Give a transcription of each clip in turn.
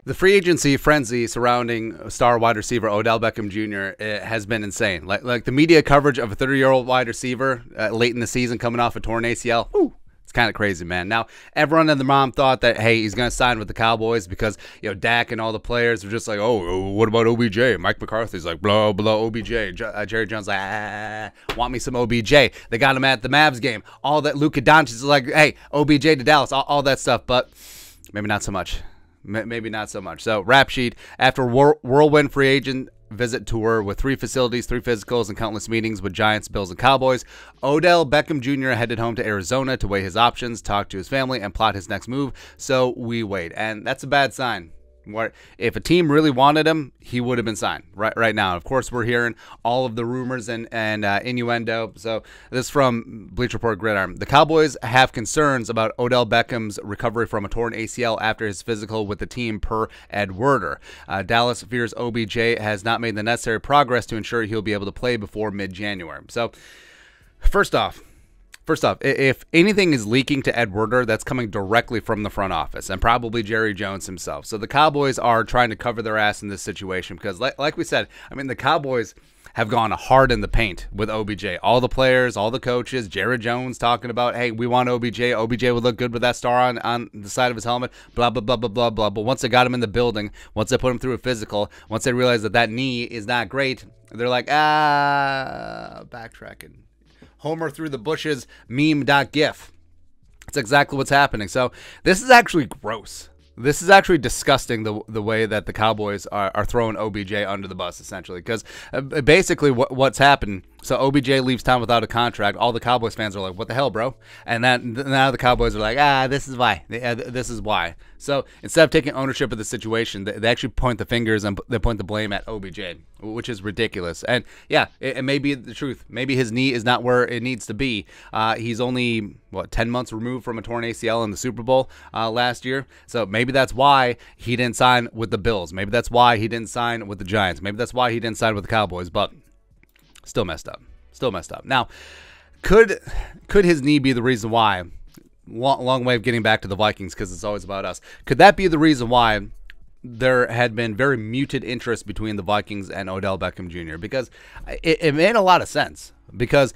The free agency frenzy surrounding star wide receiver Odell Beckham Jr. Has been insane. Like the media coverage of a 30-year-old wide receiver late in the season coming off a torn ACL. Whew, it's kind of crazy, man. Now, everyone and their mom thought that, hey, he's going to sign with the Cowboys because, you know, Dak and all the players were just like, oh, what about OBJ? Mike McCarthy's like, blah, blah, OBJ. Jerry Jones like, want me some OBJ. They got him at the Mavs game. All that. Luka Doncic is like, hey, OBJ to Dallas, all that stuff. But maybe not so much. Maybe not so much. So, rap sheet. After whirlwind free agent visit tour with 3 facilities, 3 physicals, and countless meetings with Giants, Bills, and Cowboys, Odell Beckham Jr. headed home to Arizona to weigh his options, talk to his family, and plot his next move. So, we wait. And that's a bad sign. If a team really wanted him, he would have been signed right now. Of course, we're hearing all of the rumors and innuendo. So this is from Bleacher Report Gridiron. The Cowboys have concerns about Odell Beckham's recovery from a torn ACL after his physical with the team, per Ed Werder. Dallas fears OBJ has not made the necessary progress to ensure he'll be able to play before mid-January. So First off, if anything is leaking to Ed Werder, that's coming directly from the front office and probably Jerry Jones himself. So the Cowboys are trying to cover their ass in this situation because, like we said, I mean, the Cowboys have gone hard in the paint with OBJ. All the players, all the coaches, Jerry Jones talking about, hey, we want OBJ. OBJ would look good with that star on the side of his helmet, blah, blah, blah, blah, blah, blah. But once they got him in the building, once they put him through a physical, once they realized that knee is not great, they're like, backtracking. Homer through the bushes meme.gif. That's exactly what's happening. So this is actually gross. This is actually disgusting, the way that the Cowboys are throwing OBJ under the bus, essentially. Because basically what's happened, so OBJ leaves town without a contract. All the Cowboys fans are like, what the hell, bro? And now the Cowboys are like, this is why. This is why. So instead of taking ownership of the situation, they actually point the fingers and they point the blame at OBJ, which is ridiculous. And yeah, it may be the truth. Maybe his knee is not where it needs to be. He's only, 10 months removed from a torn ACL in the Super Bowl last year. So maybe that's why he didn't sign with the Bills. Maybe that's why he didn't sign with the Giants. Maybe that's why he didn't sign with the Cowboys. But still messed up. Still messed up. Now, could his knee be the reason why? Long way of getting back to the Vikings because it's always about us. Could that be the reason why there had been very muted interest between the Vikings and Odell Beckham Jr.? Because it made a lot of sense. Because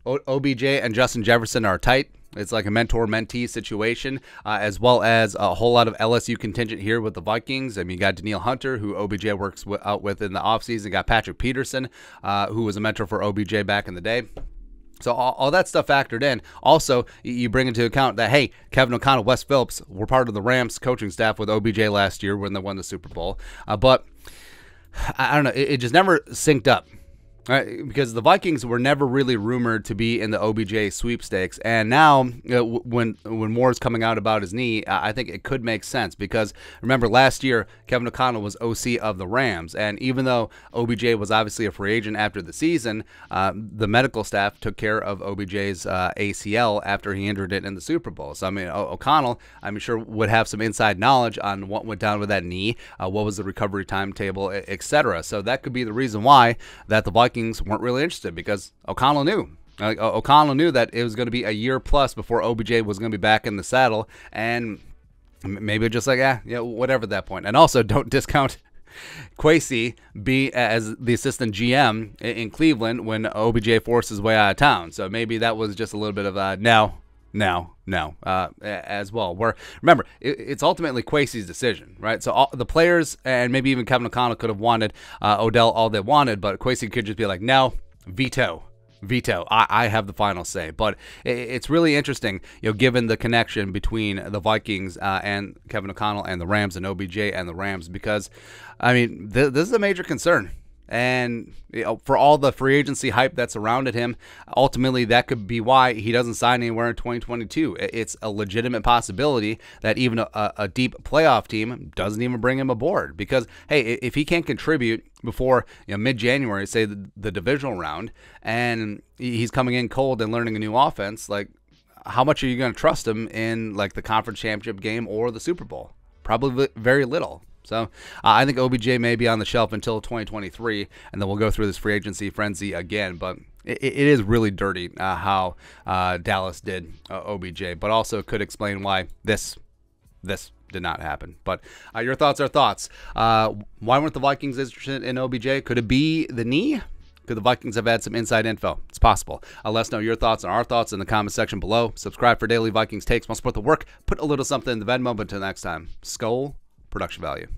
OBJ and Justin Jefferson are tight. It's like a mentor-mentee situation, as well as a whole lot of LSU contingent here with the Vikings. I mean, you got Danielle Hunter, who OBJ works out with in the offseason. You got Patrick Peterson, who was a mentor for OBJ back in the day. So all that stuff factored in. Also, you bring into account that, hey, Kevin O'Connell, Wes Phillips were part of the Rams coaching staff with OBJ last year when they won the Super Bowl. But I don't know. It just never synced up. Because the Vikings were never really rumored to be in the OBJ sweepstakes, and now when more is coming out about his knee, I think it could make sense. Because remember, last year Kevin O'Connell was OC of the Rams, and even though OBJ was obviously a free agent after the season, the medical staff took care of OBJ's ACL after he injured it in the Super Bowl. So I mean, O'Connell, I'm sure, would have some inside knowledge on what went down with that knee, what was the recovery timetable, etc. So that could be the reason why that the Vikings weren't really interested, because O'Connell knew. O'Connell knew that it was going to be a year plus before OBJ was going to be back in the saddle, and maybe just like, whatever at that point. And also, don't discount Kwesi as the assistant GM in Cleveland when OBJ forced his way out of town. So maybe that was just a little bit of a no, as well. Where, remember, it's ultimately Kwesi's decision, right? So all the players and maybe even Kevin O'Connell could have wanted Odell all they wanted, but Kwesi could just be like, no, veto. I have the final say. But it's really interesting, given the connection between the Vikings and Kevin O'Connell and the Rams, and OBJ and the Rams, because, I mean, this is a major concern. And for all the free agency hype that surrounded him, ultimately that could be why he doesn't sign anywhere in 2022. It's a legitimate possibility that even a deep playoff team doesn't even bring him aboard, because, hey, if he can't contribute before mid-January, say the divisional round, and he's coming in cold and learning a new offense, like, how much are you going to trust him in like the conference championship game or the Super Bowl? Probably very little. So I think OBJ may be on the shelf until 2023, and then we'll go through this free agency frenzy again. But it is really dirty how Dallas did OBJ, but also could explain why this did not happen. But your thoughts are thoughts. Why weren't the Vikings interested in OBJ? Could it be the knee? Could the Vikings have had some inside info? It's possible. Let us know your thoughts and our thoughts in the comment section below. Subscribe for daily Vikings takes. Want to support the work? Put a little something in the Venmo. But until next time, Skol, production value.